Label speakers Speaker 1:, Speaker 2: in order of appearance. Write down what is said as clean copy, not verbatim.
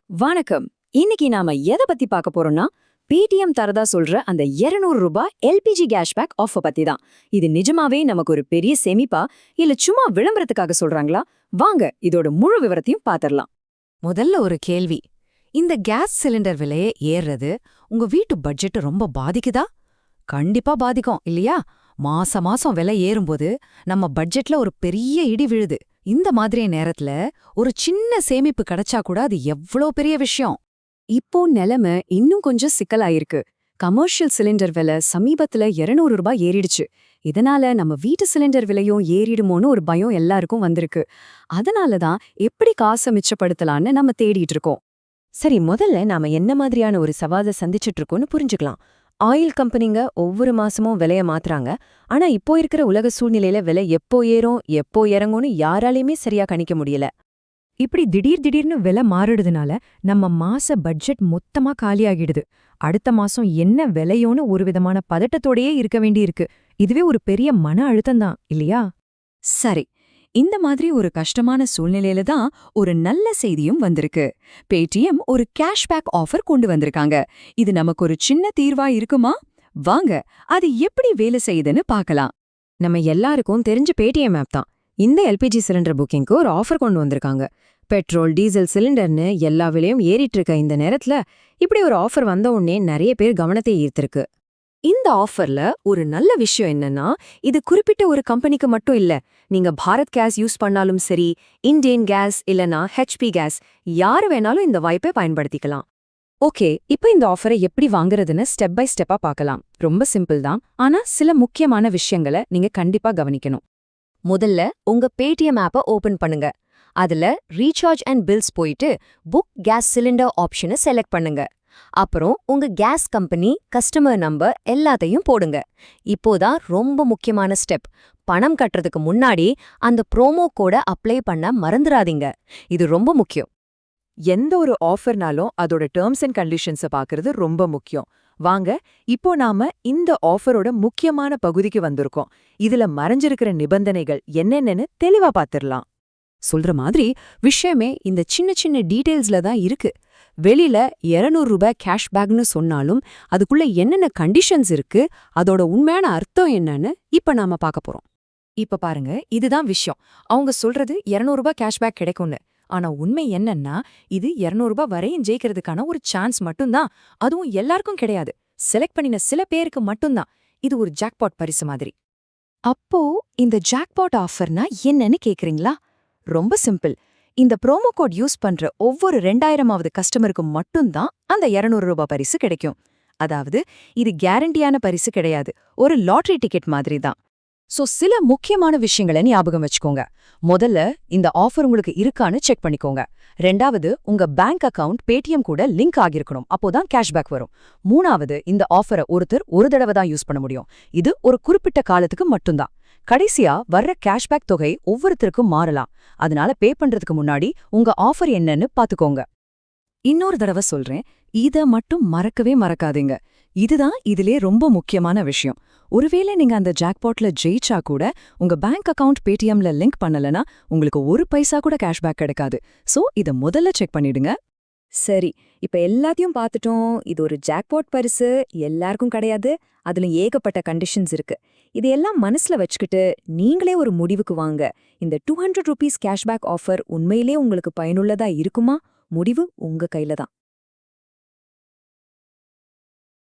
Speaker 1: வணக்கம். இன்னைக்கு நாம எதை பத்தி பார்க்க போறோம்னா, பேடிஎம் தரதா சொல்ற அந்த 200 ரூபாய் எல்பிஜி கேஷ்பேக் ஆஃபர் பத்தி தான். இது நிஜமாவே நமக்கு ஒரு பெரிய சேமிப்பா இல்ல சும்மா விளம்பரத்துக்காக சொல்றாங்களா? வாங்க இதோட முழு விவரத்தையும் பாத்திரலாம்.
Speaker 2: முதல்ல ஒரு கேள்வி. இந்த கேஸ் சிலிண்டர் விலையை ஏறுறது உங்க வீட்டு பட்ஜெட் ரொம்ப பாதிக்குதா? கண்டிப்பா பாதிக்கும் இல்லையா? மாசம் விலை ஏறும்போது நம்ம பட்ஜெட்ல ஒரு பெரிய இடி விழுது. இந்த மாதிரி நேரத்துல ஒரு சின்ன சேமிப்பு கிடைச்சா கூட அது எவ்ளோ பெரிய விஷயம்.
Speaker 1: இப்போ நிலைமை இன்னும் கொஞ்சம் சிக்கலாயிருக்கு. கமர்ஷியல் சிலிண்டர் விலை சமீபத்துல 200 ரூபாய் ஏறிடுச்சு. இதனால நம்ம வீட்டு சிலிண்டர் விலையும் ஏறிடுமோன்னு ஒரு பயம் எல்லாருக்கும் வந்திருக்கு. அதனால தான் எப்படி காசை மிச்சப்படுத்தலான்னு நம்ம தேடிட்டு இருக்கோம்.
Speaker 3: சரி, முதல்ல நாம என்ன மாதிரியான ஒரு சவாலை சந்திச்சுட்டு இருக்கோம்னு புரிஞ்சுக்கலாம். ஆயில் கம்பெனிங்க ஒவ்வொரு மாசமும் விலைய மாத்துறாங்க. ஆனா இப்போ இருக்கிற உலக சூழ்நிலையில விலை எப்போ ஏறும் எப்போ இறங்கும்னு யாராலையுமே சரியா கணிக்க முடியல.
Speaker 4: இப்படி திடீர்னு விலை மாறுறதுனால நம்ம மாச பட்ஜெட் மொத்தமா காலியாகிடுது. அடுத்த மாசம் என்ன விலையோன்னு ஒரு விதமான பதட்டத்தோடயே இருக்க வேண்டியிருக்கு. இதுவே ஒரு பெரிய மன அழுத்தம்தான் இல்லையா?
Speaker 1: சரி, இந்த மாதிரி ஒரு கஷ்டமான சூழ்நிலையில தான் ஒரு நல்ல செய்தியும் வந்திருக்கு. பேடிஎம் ஒரு கேஷ்பேக் ஆஃபர் கொண்டு வந்திருக்காங்க. இது நமக்கு ஒரு சின்ன தீர்வா இருக்குமா? வாங்க அது எப்படி வேலை செய்யுதுன்னு பார்க்கலாம்.
Speaker 3: நம்ம எல்லாருக்கும் தெரிஞ்ச பேடிஎம் ஆப் தான் இந்த எல்பிஜி சிலிண்டர் புக்கிங்க்கு ஒரு ஆஃபர் கொண்டு வந்திருக்காங்க. பெட்ரோல் டீசல் சிலிண்டர்னு எல்லா விலையும் ஏறிட்டு இருக்க இந்த நேரத்துல இப்படி ஒரு ஆஃபர் வந்த உடனே நிறைய பேர் கவனத்தை ஈர்த்திருக்கு. இந்த ஆஃபர்ல ஒரு நல்ல விஷயம் என்னன்னா, இது குறிப்பிட்ட ஒரு கம்பெனிக்கு மட்டும் இல்ல. நீங்க பாரத் கேஸ் யூஸ் பண்ணாலும் சரி, இண்டேன் கேஸ் இல்லனா ஹெச்பி கேஸ், யாரு வேணாலும் இந்த வாய்ப்பை பயன்படுத்திக்கலாம். ஓகே, இப்போ இந்த ஆஃபரை எப்படி வாங்குறதுன்னு ஸ்டெப் பை ஸ்டெப்பா பார்க்கலாம். ரொம்ப சிம்பிள் தான், ஆனா சில முக்கியமான விஷயங்களை நீங்க கண்டிப்பா கவனிக்கணும். முதல்ல உங்க பேடிஎம் ஆப்பை ஓபன் பண்ணுங்க. அதுல ரீசார்ஜ் அண்ட் பில்ஸ் போயிட்டு புக் கேஸ் சிலிண்டர் ஆப்ஷனை செலக்ட் பண்ணுங்க. அப்புறம் உங்க கேஸ் கம்பெனி கஸ்டமர் நம்பர் எல்லாத்தையும் போடுங்க. இப்போதான் ரொம்ப முக்கியமான ஸ்டெப். பணம் கட்டுறதுக்கு முன்னாடி அந்த ப்ரோமோ கோட அப்ளை பண்ண மறந்துடாதீங்க. இது ரொம்ப முக்கியம்.
Speaker 5: எந்த ஒரு ஆஃபர்னாலும் அதோட டேர்ம்ஸ் அண்ட் கண்டிஷன்ஸை பார்க்கறது ரொம்ப முக்கியம். வாங்க இப்போ நாம இந்த ஆஃபரோட முக்கியமான பகுதிக்கு வந்திருக்கோம். இதுல மறைஞ்சிருக்கிற நிபந்தனைகள் என்னென்னு தெளிவா பார்த்திடலாம்.
Speaker 2: சொல்ற மாதிரி விஷயமே இந்த சின்ன சின்ன டீடைல்ஸ்ல தான் இருக்கு. வெளியில 200 ரூபாய் கேஷ்பேக்னு சொன்னாலும் அதுக்குள்ள என்னென்ன கண்டிஷன்ஸ் இருக்கு, அதோட உண்மையான அர்த்தம் என்னன்னு இப்ப நாம பார்க்க போறோம்.
Speaker 4: இப்ப பாருங்க, இதுதான் விஷயம். அவங்க சொல்றது 200 ரூபாய் கேஷ்பேக் கிடைக்கும்னு. ஆனா உண்மை என்னன்னா, இது 200 ரூபாய் வரையும் ஜெயிக்கிறதுக்கான ஒரு சான்ஸ் மட்டும்தான். அதுவும் எல்லாருக்கும் கிடையாது. செலக்ட் பண்ணின சில பேருக்கு மட்டும்தான். இது ஒரு ஜாக்பாட் பரிசு மாதிரி.
Speaker 1: அப்போ இந்த ஜாக்பாட் ஆஃபர்னா என்னன்னு கேக்குறீங்களா? ரொம்ப சிம்பிள். இந்த ப்ரோமோ கோட் யூஸ் பண்ற ஒவ்வொரு 2000ஆவது கஸ்டமருக்கு மட்டும்தான் அந்த 200 ரூபாய் பரிசு கிடைக்கும். அதாவது இது கேரண்டியான பரிசு கிடையாது, ஒரு லாட்டரி டிக்கெட் மாதிரி தான்.
Speaker 3: சோ சில முக்கியமான விஷயங்களை ஞாபகம் வச்சுக்கோங்க. முதல்ல இந்த ஆஃபர் உங்களுக்கு இருக்கான்னு செக் பண்ணிக்கோங்க. ரெண்டாவது, உங்க பேங்க் அக்கவுண்ட் பேடிஎம் கூட லிங்க் ஆகியிருக்கணும். அப்போதான் கேஷ்பேக் வரும். மூணாவது, இந்த ஆஃபரை ஒருத்தர் ஒரு தடவை தான் யூஸ் பண்ண முடியும். இது ஒரு குறிப்பிட்ட காலத்துக்கு மட்டும்தான். கடைசியா வர்ற கேஷ்பேக் தொகை ஒவ்வொருத்தருக்கும் மாறலாம். அதனால பே பண்றதுக்கு முன்னாடி உங்க ஆஃபர் என்னன்னு பாத்துக்கோங்க.
Speaker 1: இன்னொரு தடவை சொல்றேன், இத மட்டும் மறக்கவே மறக்காதீங்க. இதுதான் இதிலே ரொம்ப முக்கியமான விஷயம். ஒருவேளை நீங்க அந்த ஜாக்பாட்ல ஜெயிச்சா கூட உங்க பேங்க் அக்கவுண்ட் பேடிஎம்ல லிங்க் பண்ணலனா உங்களுக்கு ஒரு பைசா கூட கேஷ்பேக் கிடைக்காது. சோ இத முதல்ல செக் பண்ணிடுங்க.
Speaker 3: சரி, இப்ப எல்லாத்தையும் பார்த்துட்டோம். இது ஒரு ஜாக்பாட் பரிசு, எல்லாருக்கும் கிடையாது. அதுல ஏகப்பட்ட கண்டிஷன்ஸ் இருக்கு. இதையெல்லாம் மனசுல வச்சுக்கிட்டு நீங்களே ஒரு முடிவுக்கு வாங்க. இந்த 200 ரூபீஸ் கேஷ்பேக் ஆஃபர் உண்மையிலே உங்களுக்கு பயனுள்ளதா இருக்குமா? முடிவு உங்க கையில தான்.